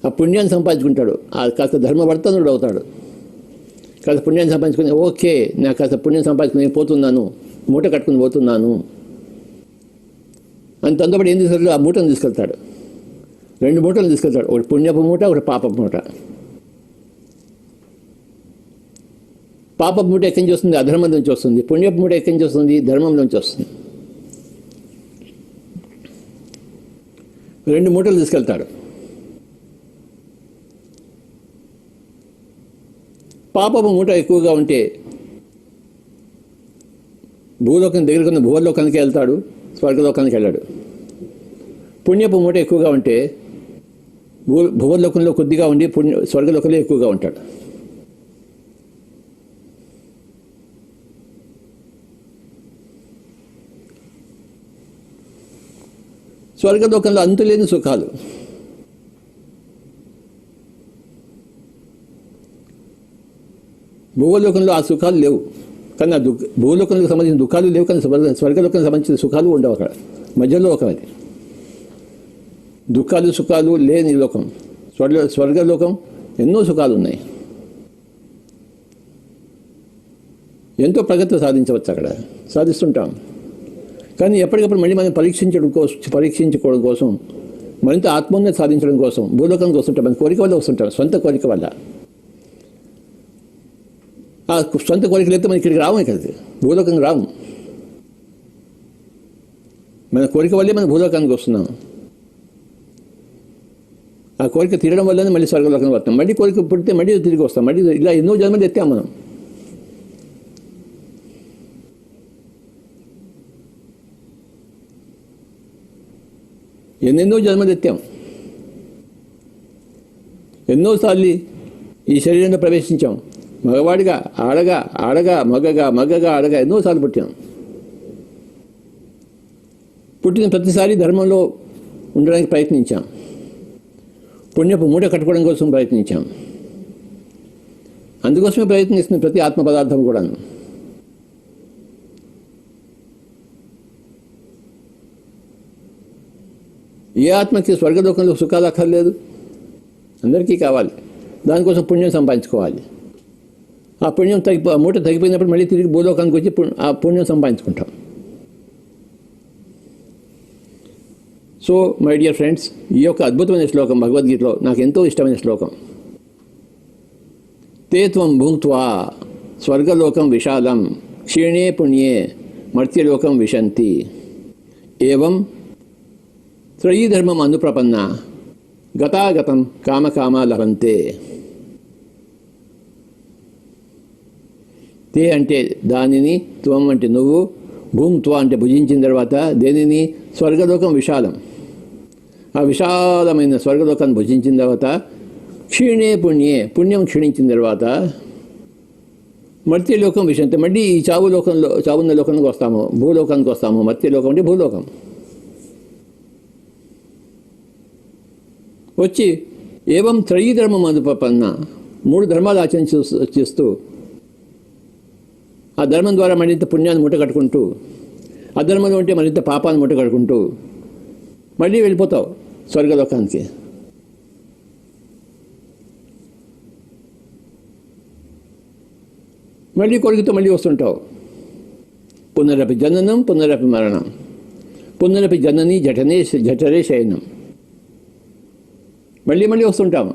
ఆ పుణ్యాన్ని సంపాదించుకుంటాడు. కాస్త ధర్మవర్తనుడు అవుతాడు. కాస్త పుణ్యాన్ని సంపాదించుకుని, ఓకే నాకు కాస్త పుణ్యం సంపాదించుకుని నేను పోతున్నాను, మూట కట్టుకుని పోతున్నాను అని తొందరపడి ఏం తీసుకెళ్తాడు, ఆ మూటను తీసుకెళ్తాడు. 2 మూటలు తీసుకెళ్తాడు. ఒకటి పుణ్యపు మూట, ఒకటి పాపపు మూట. పాపపు మూట ఎక్కడి నుంచి వస్తుంది? అధర్మం నుంచి వస్తుంది. పుణ్యపు మూట ఎక్కడి నుంచి వస్తుంది? ధర్మం నుంచి వస్తుంది. 2 మూటలు తీసుకెళ్తాడు. పాపపు మూట ఎక్కువగా ఉంటే భూలోకం దగ్గరకున్న భూలోకానికి వెళ్తాడు, స్వర్గలోకానికి వెళ్ళాడు. పుణ్యపు మూట ఎక్కువగా ఉంటే భూలోకంలో కొద్దిగా ఉండి స్వర్గలోకంలో ఎక్కువగా ఉంటాడు. స్వర్గలోకంలో అంతులేని సుఖాలు. భూలోకంలో ఆ సుఖాలు లేవు. కానీ ఆ భూలోకంలో సంబంధించిన దుఃఖాలు లేవు, కానీ స్వర్గలోకానికి సంబంధించిన సుఖాలు ఉండవు. అక్కడ మధ్యలో ఒక అది దుఃఖాలు సుఖాలు లేని లోకం. స్వర్గలోకం ఎన్నో సుఖాలు ఉన్నాయి. ఎంతో ప్రగతి సాధించవచ్చు, అక్కడ సాధిస్తుంటాం. కానీ ఎప్పటికప్పుడు మళ్ళీ మనం పరీక్షించుకోవడం కోసం, మరింత ఆత్మోన్నతి సాధించడం కోసం భూలోకానికి వస్తుంటాం. మన కోరిక వల్ల వస్తుంటాం, సొంత కోరిక వల్ల. ఆ సొంత కోరికలు అయితే మనం ఇక్కడికి రాము, ఇక్కడికి భూలోకానికి రాము. మన కోరిక వల్లే మనం భూలోకానికి వస్తున్నాం. ఆ కోరిక తీరడం వల్లనే మళ్ళీ స్వర్గలోకానికి వస్తాం. మళ్ళీ కోరిక పుడితే మళ్ళీ తిరిగి వస్తాం. మళ్ళీ ఇలా ఎన్నో జన్మలు ఎత్తాం మనం. ఎన్నెన్నో జన్మలు ఎత్తాం. ఎన్నోసార్లు ఈ శరీరంలో ప్రవేశించాం. మగవాడిగా, ఆడగా, ఆడగా, మగగా, ఆడగా ఎన్నోసార్లు పుట్టాం. పుట్టిన ప్రతిసారి ధర్మంలో ఉండడానికి ప్రయత్నించాం. పుణ్యపు మూట కట్టుకోవడం కోసం ప్రయత్నించాం. అందుకోసమే ప్రయత్నిస్తుంది ప్రతి ఆత్మ పదార్థం కూడా. ఏ ఆత్మకి స్వర్గలోకంలో సుఖాలు అక్కర్లేదు, అందరికీ కావాలి. దానికోసం పుణ్యం సంపాదించుకోవాలి. ఆ పుణ్యం మూట తగ్గిపోయినప్పుడు మళ్ళీ తిరిగి భూలోకానికి వచ్చి ఆ పుణ్యం సంపాదించుకుంటాం. సో మై డియర్ ఫ్రెండ్స్, ఈ యొక్క అద్భుతమైన శ్లోకం భగవద్గీతలో నాకు ఎంతో ఇష్టమైన శ్లోకం. తే త్వం భుంక్త్వా స్వర్గలోకం విశాలం క్షీణే పుణ్యే మర్త్యలోకం విశంతి. ఏవం త్రయీధర్మం అనుప్రపన్న గతాగతం కామకామ లభంతే. తే అంటే దానిని, త్వం అంటే నువ్వు, భూమ్ త్వ అంటే భుజించిన తర్వాత దేనిని, స్వర్గలోకం విశాలం, ఆ విశాలమైన స్వర్గలోకాన్ని భుజించిన తర్వాత క్షీణే పుణ్యే, పుణ్యం క్షీణించిన తర్వాత మర్త్యలోకం విషయంతో మళ్ళీ ఈ చావున్న లోకానికి వస్తాము, భూలోకానికి వస్తాము. మర్త్యలోకం అంటే భూలోకం. వచ్చి ఏవం త్రయీధర్మం అనుపన్న, 3 ధర్మాలు ఆచరిస్తూ ఆ ధర్మం ద్వారా మరింత పుణ్యాన్ని మూటగట్టుకుంటూ, అధర్మంలో ఉంటే మరింత పాపాన్ని మూటగట్టుకుంటూ మళ్ళీ వెళ్ళిపోతావు స్వర్గలోకానికి. మళ్ళీ కొడుకుతో మళ్ళీ వస్తుంటావు. పునరపి జననం పునరపి మరణం, పునరపి జనని జఠరే శయనం. మళ్ళీ మళ్ళీ వస్తుంటాము.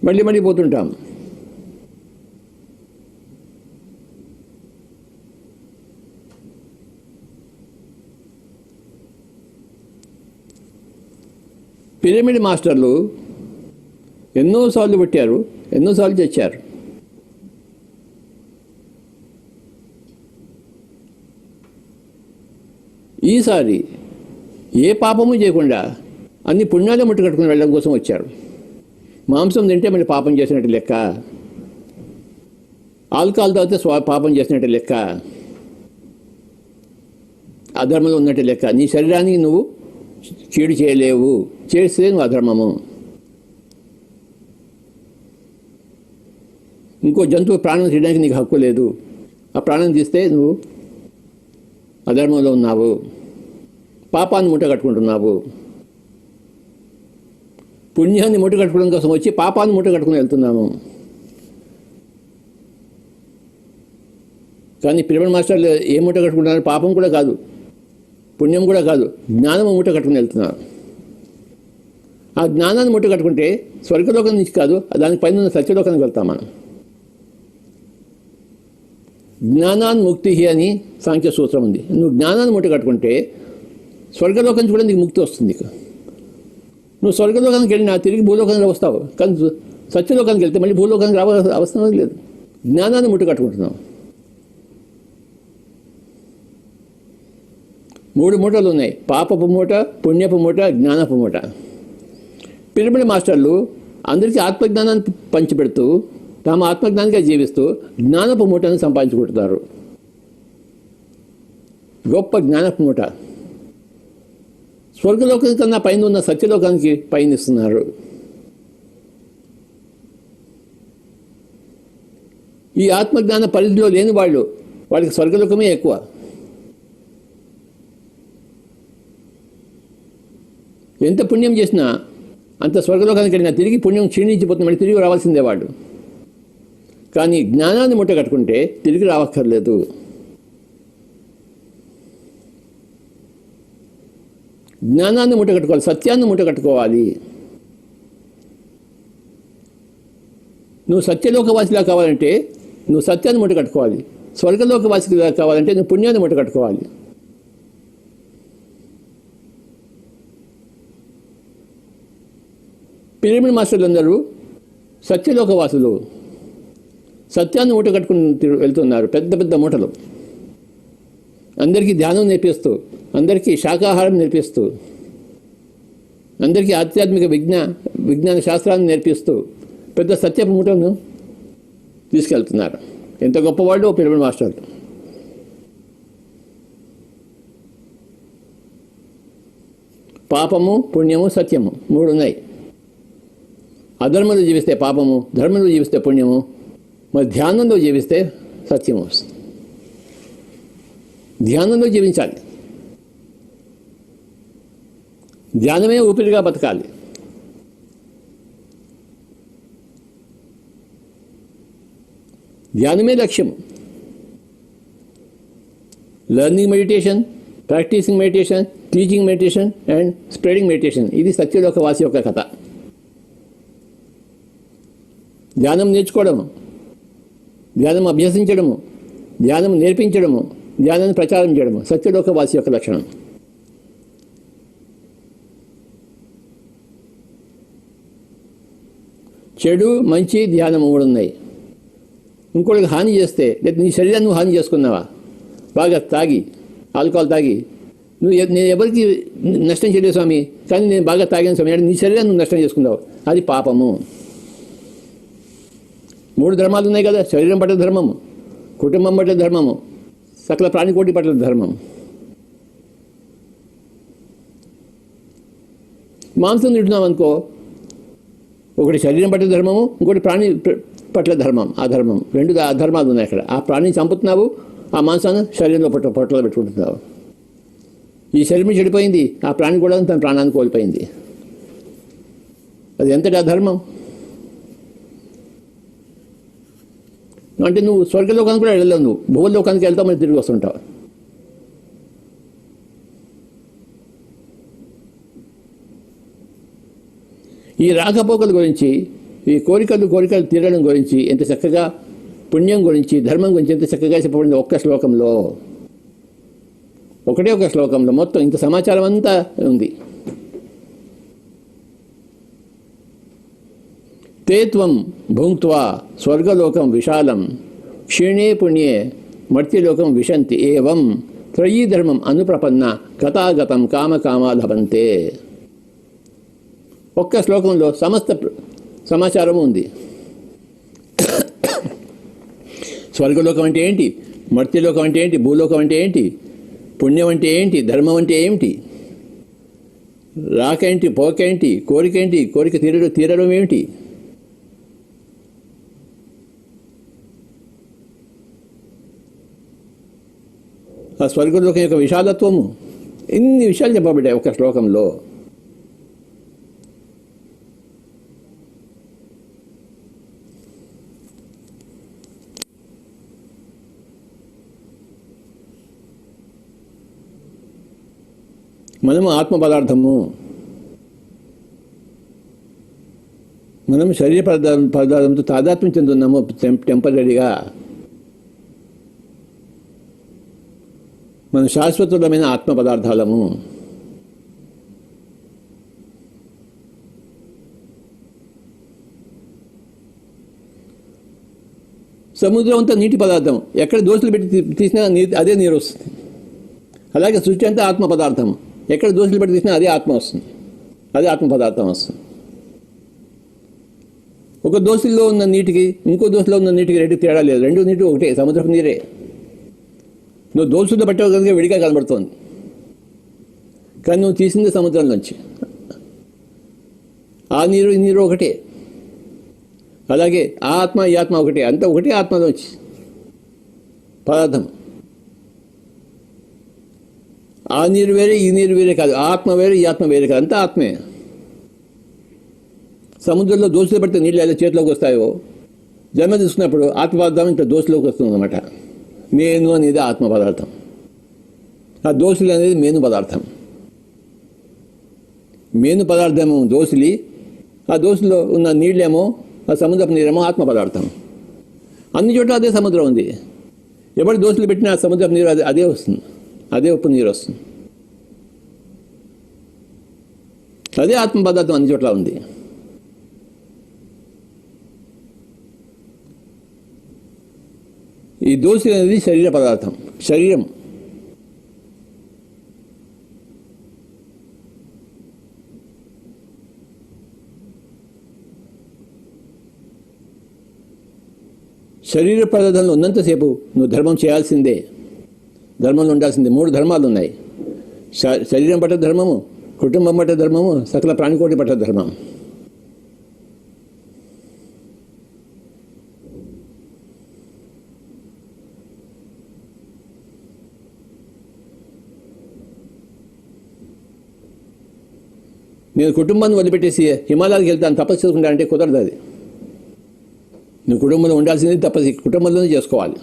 మళ్ళీ మళ్ళీ పోతుంటాం. పిరమిడ్ మాస్టర్లు ఎన్నోసార్లు పుట్టారు, ఎన్నోసార్లు చచ్చారు. ఈసారి ఏ పాపము చేయకుండా అన్ని పుణ్యాలే ముట్టుకట్టుకుని వెళ్ళడం కోసం వచ్చారు. మాంసం తింటే మళ్ళీ పాపం చేసినట్టు లెక్క, ఆల్కహాల్ తాగితే పాపం చేసినట్టు లెక్క, అధర్మంలో ఉన్నట్టు లెక్క. నీ శరీరానికి నువ్వు కీడు చేయలేవు, చేస్తే నువ్వు అధర్మము. ఇంకో జంతువు ప్రాణం తీయడానికి నీకు హక్కు లేదు. ఆ ప్రాణం తీస్తే నువ్వు అధర్మంలో ఉన్నావు, పాపాన్ని మూట కట్టుకుంటున్నావు. పుణ్యాన్ని మూట కట్టుకోవడం కోసం వచ్చి పాపాన్ని మూట కట్టుకుని వెళ్తున్నాము. కానీ పిరమిడ్ మాస్టర్లు ఏ మూట కట్టుకుంటున్నారు? పాపం కూడా కాదు, పుణ్యం కూడా కాదు, జ్ఞానం మూట కట్టుకుని వెళ్తున్నారు. ఆ జ్ఞానాన్ని మూట కట్టుకుంటే స్వర్గలోకం నుంచి కాదు, దానికి పైన ఉన్న సత్యలోకానికి వెళ్తాం మనం. జ్ఞానాన్ముక్తి అని సాంఖ్య సూత్రం ఉంది. నువ్వు జ్ఞానాన్ని మూట కట్టుకుంటే స్వర్గలోకం నుంచి కూడా నీకు ముక్తి వస్తుంది. నువ్వు స్వర్గలోకానికి వెళ్ళినా తిరిగి భూలోకానికి వస్తావు, కానీ సత్యలోకానికి వెళ్తే మళ్ళీ భూలోకానికి రావాల్సిన అవసరం లేదు. జ్ఞానాన్ని మూట కట్టుకుంటున్నావు. 3 మూటలు ఉన్నాయి: పాపపు మూట, పుణ్యపు మూట, జ్ఞానపు మూట. పిరమిడ్ మాస్టర్లు అందరికీ ఆత్మజ్ఞానాన్ని పంచిపెడుతూ తాము ఆత్మజ్ఞానిగా జీవిస్తూ జ్ఞానపు మూటను సంపాదించుకుంటున్నారు. గొప్ప జ్ఞానపు మూట స్వర్గలోకం కన్నా పైన ఉన్న సత్యలోకానికి పయనిస్తున్నారు. ఈ ఆత్మజ్ఞాన పరిధిలో లేని వాళ్ళకి స్వర్గలోకమే ఎక్కువ. ఎంత పుణ్యం చేసినా అంత స్వర్గలోకానికి వెళ్ళినా తిరిగి పుణ్యం క్షీణించిపోతుంది, మళ్ళీ తిరిగి రావాల్సిందే వాళ్ళు. కానీ జ్ఞానాన్ని మూట కట్టుకుంటే తిరిగి రావక్కర్లేదు. జ్ఞానాన్ని మూట కట్టుకోవాలి, సత్యాన్ని మూట కట్టుకోవాలి. నువ్వు సత్యలోకవాసిలా కావాలంటే నువ్వు సత్యాన్ని మూట కట్టుకోవాలి. స్వర్గలోకవాసిలా కావాలంటే నువ్వు పుణ్యాన్ని మూట కట్టుకోవాలి. పిరమిడ్ మాస్టర్లు అందరూ సత్యలోకవాసులు. సత్యాన్ని మూట కట్టుకుని వెళ్తున్నారు, పెద్ద పెద్ద మూటలు. అందరికీ ధ్యానం నేర్పిస్తూ, అందరికీ శాకాహారం నేర్పిస్తూ, అందరికీ ఆధ్యాత్మిక విజ్ఞాన శాస్త్రాన్ని నేర్పిస్తూ పెద్ద సత్యపు మూటను తీసుకెళ్తున్నారు. ఎంత గొప్పవాళ్ళు పిరమిడ్ మాస్టర్లు. పాపము, పుణ్యము, సత్యము 3 ఉన్నాయి. అధర్మంలో జీవిస్తే పాపము, ధర్మంలో జీవిస్తే పుణ్యము, మరి ధ్యానంలో జీవిస్తే సత్యము వస్తుంది. ధ్యానంలో జీవించాలి. ధ్యానమే ఊపిరిగా బతకాలి. ధ్యానమే లక్ష్యం. Learning meditation, practising meditation, teaching meditation and spreading meditation. ఇది సత్యలోకవాసి యొక్క కథ. ధ్యానం నేర్చుకోవడం, ధ్యానం అభ్యసించడము, ధ్యానం నేర్పించడము, ధ్యానాన్ని ప్రచారం చేయడము సత్యలోకవాసి యొక్క లక్షణం. చెడు మంచి ధ్యానం మూడు ఉన్నాయి. ఇంకోటికి హాని చేస్తే, లేదా నీ శరీరాన్ని నువ్వు హాని చేసుకున్నావా, బాగా తాగి ఆల్కహాల్ తాగి నేను ఎవరికి నష్టం చేయలేదు స్వామి, కానీ నేను బాగా తాగిన స్వామి అంటే నీ శరీరాన్ని నువ్వు నష్టం చేసుకున్నావు, అది పాపము. మూడు ధర్మాలు ఉన్నాయి కదా, శరీరం పట్ల ధర్మము, కుటుంబం పట్ల ధర్మము, సకల ప్రాణికోటి పట్ల ధర్మం. మాంసం తింటున్నాం అనుకో, ఒకటి శరీరం పట్ల ధర్మము, ఇంకోటి ప్రాణి పట్ల ధర్మం. ఆ ధర్మం రెండు ధర్మాలు ఉన్నాయి అక్కడ. ఆ ప్రాణిని చంపుతున్నావు, ఆ మాంసాన్ని శరీరంలో పొట్టలో పెట్టుకుంటున్నావు. ఈ శరీరం చెడిపోయింది, ఆ ప్రాణి కూడా తన ప్రాణాన్ని కోల్పోయింది. అది ఎంతటి అధర్మం అంటే నువ్వు స్వర్గలోకానికి కూడా వెళ్ళలేవు, నువ్వు భూలోకానికి వెళ్తావు, మరి తిరిగి వస్తుంటావు. ఈ రాకపోకల గురించి, ఈ కోరికలు తీరడం గురించి ఎంత చక్కగా, పుణ్యం గురించి ధర్మం గురించి ఎంత చక్కగా చెప్పబడింది ఒక్క శ్లోకంలో. ఒకటే ఒక శ్లోకంలో మొత్తం ఇంత సమాచారం అంతా ఉంది. తేత్వం భుంక్త్వా స్వర్గలోకం విశాలం క్షీణే పుణ్యే మర్త్యలోకం విశంతి ఏవం త్రయీ ధర్మం అనుప్రపన్న గతాగతం కామకామా లభంతే. ఒక్క శ్లోకంలో సమస్త సమాచారము ఉంది. స్వర్గలోకం అంటే ఏంటి, మర్త్యలోకం అంటే ఏంటి, భూలోకం అంటే ఏంటి, పుణ్యం అంటే ఏంటి, ధర్మం అంటే ఏమిటి, రాకేంటి పోకేంటి, కోరికేంటి, కోరిక తీరడం ఏమిటి, ఆ స్వర్గలోకం యొక్క విశాలత్వము, ఇన్ని విషయాలు చెప్పబడ్డాయి ఒక శ్లోకంలో. మనము ఆత్మ పదార్థము, మనం శరీర పదార్థంతో తాదాత్మ్యం చెందుతున్నాము టెంపరీగా. మనం శాశ్వతమైన ఆత్మ పదార్థాలము. సముద్రం అంతా నీటి పదార్థం, ఎక్కడ దోశలు పెట్టి తీసినా అదే నీరు వస్తుంది. అలాగే సృష్టి అంతా ఆత్మ పదార్థం, ఎక్కడ దోశలు పెట్టి తీసినా అదే ఆత్మ వస్తుంది, అదే ఆత్మ పదార్థం వస్తుంది. ఒక దోశల్లో ఉన్న నీటికి ఇంకో దోశలో ఉన్న నీటికి రెండు తేడా లేదు, రెండు నీటి ఒకటే, సముద్రపు నీరే. నువ్వు దోశలో పట్టావు కనుక విడిగా కనబడుతోంది, కానీ నువ్వు తీసింది సముద్రంలోంచి. ఆ నీరు ఈ నీరు ఒకటే. అలాగే ఆ ఆత్మ ఈ ఆత్మ ఒకటే, అంతా ఒకటే ఆత్మలోంచి పదార్థం. ఆ నీరు వేరే ఈ నీరు వేరే కాదు, ఆత్మ వేరే ఈ ఆత్మ వేరే కాదు, అంతా ఆత్మే. సముద్రంలో దోశలు పడితే నీళ్ళు ఎలా చేతిలోకి వస్తాయో, జన్మ తీసుకున్నప్పుడు ఆత్మ పదార్థం ఇంత దోశలోకి వస్తుంది అన్నమాట. నేను అనేది ఆత్మ పదార్థం, ఆ దోశలు అనేది మేను పదార్థం. మేను పదార్థమేమో దోశలి, ఆ దోశలో ఉన్న నీళ్ళేమో, ఆ సముద్రపు నీరేమో ఆత్మ పదార్థం. అన్ని చోట్ల అదే సముద్రం ఉంది. ఎవరి దోశలు పెట్టినా ఆ సముద్రపు నీరు అదే వస్తుంది, అదే ఉప్పు నీరు వస్తుంది. అదే ఆత్మ పదార్థం అన్ని చోట్ల ఉంది. ఈ దోశ అనేది శరీర పదార్థం, శరీరం. శరీర పదార్థంలో ఉన్నంతసేపు నువ్వు ధర్మం చేయాల్సిందే, ధర్మంలో ఉండాల్సిందే. మూడు ధర్మాలు ఉన్నాయి, శరీరం పట్ల ధర్మము, కుటుంబం పట్ల ధర్మము, సకల ప్రాణికోటి పట్ల ధర్మం. నేను కుటుంబాన్ని వదిలిపెట్టేసి హిమాలయాలకు వెళ్తాను, తపస్సు చేసుకుంటానంటే కుదరదు. అది నువ్వు కుటుంబంలో ఉండాల్సింది తపస్సు కుటుంబంలోనే చేసుకోవాలి.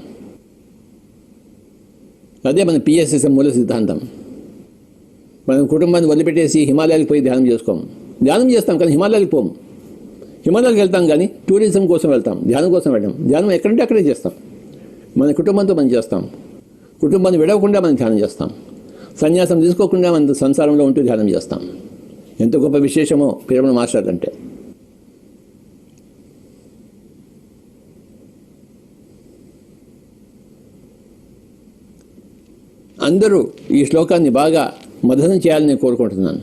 అదే మన పిఎస్ఎస్ఎం మూల సిద్ధాంతం. మనం కుటుంబాన్ని వదిలిపెట్టేసి హిమాలయాలకు పోయి ధ్యానం చేసుకోము. ధ్యానం చేస్తాం కానీ హిమాలయాలకు పోము. హిమాలయాలకు వెళ్తాం కానీ టూరిజం కోసం వెళ్తాం, ధ్యానం కోసం వెళ్తాం. ధ్యానం ఎక్కడంటే అక్కడే చేస్తాం. మన కుటుంబంతో మనం చేస్తాం. కుటుంబాన్ని విడవకుండా మనం ధ్యానం చేస్తాం. సన్యాసం తీసుకోకుండా మన సంసారంలో ఉంటూ ధ్యానం చేస్తాం. ఎంత గొప్ప విశేషమో పిరమణ మాస్టర్ అంటే. అందరూ ఈ శ్లోకాన్ని బాగా మదనం చేయాలని నేను కోరుకుంటున్నాను.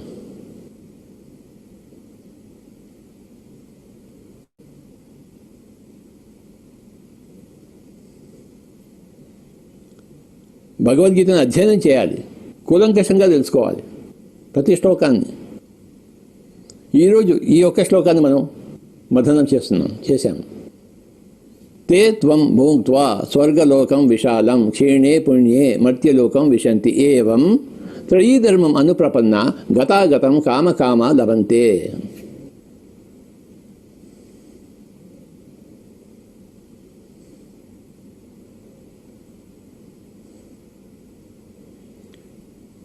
భగవద్గీతను అధ్యయనం చేయాలి, కూలంకషంగా తెలుసుకోవాలి ప్రతి శ్లోకాన్ని. ఈరోజు ఈ ఒక్క శ్లోకాన్ని మనం మదనం చేశాము. తే త్వం భూంక్త్వా స్వర్గలోకం విశాలం క్షీణే పుణ్యే మర్త్యలోకం విశంతి ఏవం త్రయీధర్మం అనుప్రపన్న గతాగతం కామకామ లభంతే.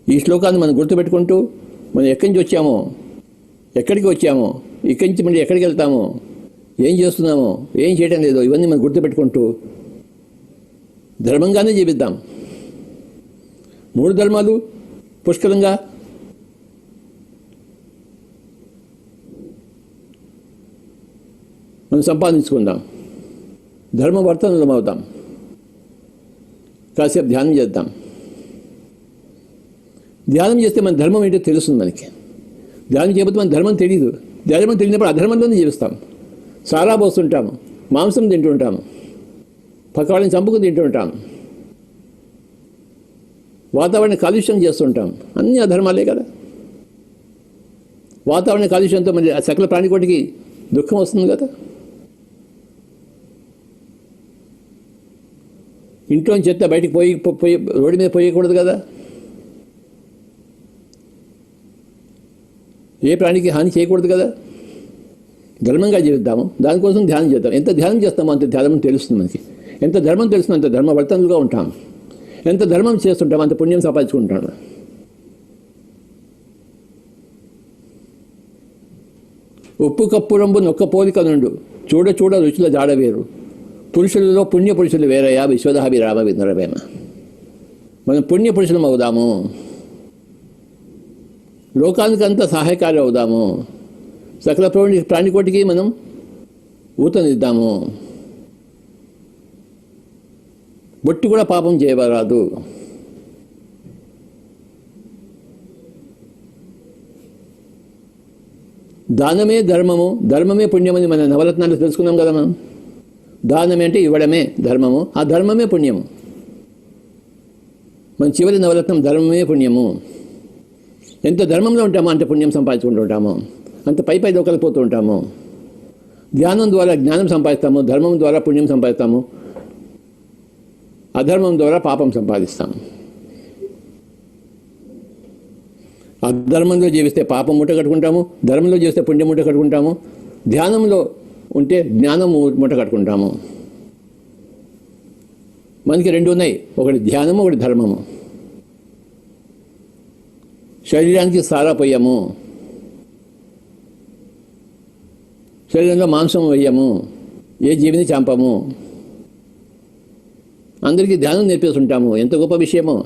ఈ శ్లోకాన్ని మనం గుర్తుపెట్టుకుంటూ మనం ఎక్కడి నుంచి వచ్చామో, ఎక్కడికి వచ్చామో, ఇక్కడి నుంచి మళ్ళీ ఎక్కడికి వెళ్తామో, ఏం చేస్తున్నామో, ఏం చేయడం లేదో ఇవన్నీ మనం గుర్తుపెట్టుకుంటూ ధర్మంగానే జీవిద్దాం. 3 ధర్మాలు పుష్కలంగా మనం సంపాదించుకుందాం. ధర్మవర్తనులం అవుతాం. కాసేపు ధ్యానం చేద్దాం. ధ్యానం చేస్తే మన ధర్మం ఏంటో తెలుస్తుంది మనకి. ధ్యానం చేయకపోతే మన ధర్మం తెలియదు. ధర్మం తెలియనప్పుడు అధర్మంలోనే జీవిస్తాం. సారా పోస్తుంటాము, మాంసం తింటుంటాము, పక్క వాళ్ళని చంపుకుని తింటుంటాము, వాతావరణ కాలుష్యం చేస్తుంటాం. అన్నీ అధర్మాలే కదా. వాతావరణ కాలుష్యంతో మరి సకల ప్రాణికోటికి దుఃఖం వస్తుంది కదా. ఇంట్లో చెత్త బయటికి పోయి రోడ్డు మీద పోయకూడదు కదా. ఏ ప్రాణికి హాని చేయకూడదు కదా. ధర్మంగా జీవిద్దాము. దానికోసం ధ్యానం చేద్దాం. ఎంత ధ్యానం చేస్తామో అంత ధర్మం తెలుస్తుంది మనకి. ఎంత ధర్మం తెలుస్తుందో అంత ధర్మవర్తనులుగా ఉంటాం. ఎంత ధర్మం చేస్తుంటాం అంత పుణ్యం సంపాదించుకుంటాం. ఉప్పు కప్పురంబు నొక్క పోలిక నుండు చూడ చూడ రుచుల జాడవేరు పురుషులలో పుణ్య పురుషులు వేరయ్యా విశ్వదాభిరామ విందరవేమ. మనం పుణ్య పురుషులం అవుదాము. లోకానికంతా సహాయకారి అవుదాము. సకల ప్రాణికోటికి మనం ఊతనిద్దాము. బొట్టి కూడా పాపం చేయరాదు. దానమే ధర్మము, ధర్మమే పుణ్యమని మన నవరత్నాలు తెలుసుకున్నాం కదా మనం. దానమే అంటే ఇవ్వడమే ధర్మము, ఆ ధర్మమే పుణ్యము. మన చివరి నవరత్నం ధర్మమే పుణ్యము. ఎంత ధర్మంలో ఉంటామో అంత పుణ్యం సంపాదించుకుంటూ ఉంటాము. అంత పై దొక్కలిపోతూ ఉంటాము. ధ్యానం ద్వారా జ్ఞానం సంపాదిస్తాము, ధర్మం ద్వారా పుణ్యం సంపాదిస్తాము, అధర్మం ద్వారా పాపం సంపాదిస్తాము. అధర్మంలో జీవిస్తే పాపం మూట కట్టుకుంటాము, ధర్మంలో చేస్తే పుణ్యం మూట కట్టుకుంటాము, ధ్యానంలో ఉంటే జ్ఞానం మూట కట్టుకుంటాము. మనకి 2 ఉన్నాయి, ఒకటి ధ్యానము, ఒకటి ధర్మము. శరీరానికి సారా పోయాము, శరీరంలో మాంసం వేయము, ఏ జీవిని చంపము, అందరికీ ధ్యానం నేర్పిస్తుంటాము. ఎంత గొప్ప విషయమో.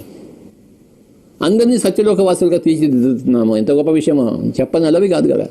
అందరినీ సత్యలోకవాసులుగా తీర్చిదిద్దుతున్నాము. ఎంత గొప్ప విషయమో. చెప్పనలవి కాదు కదా.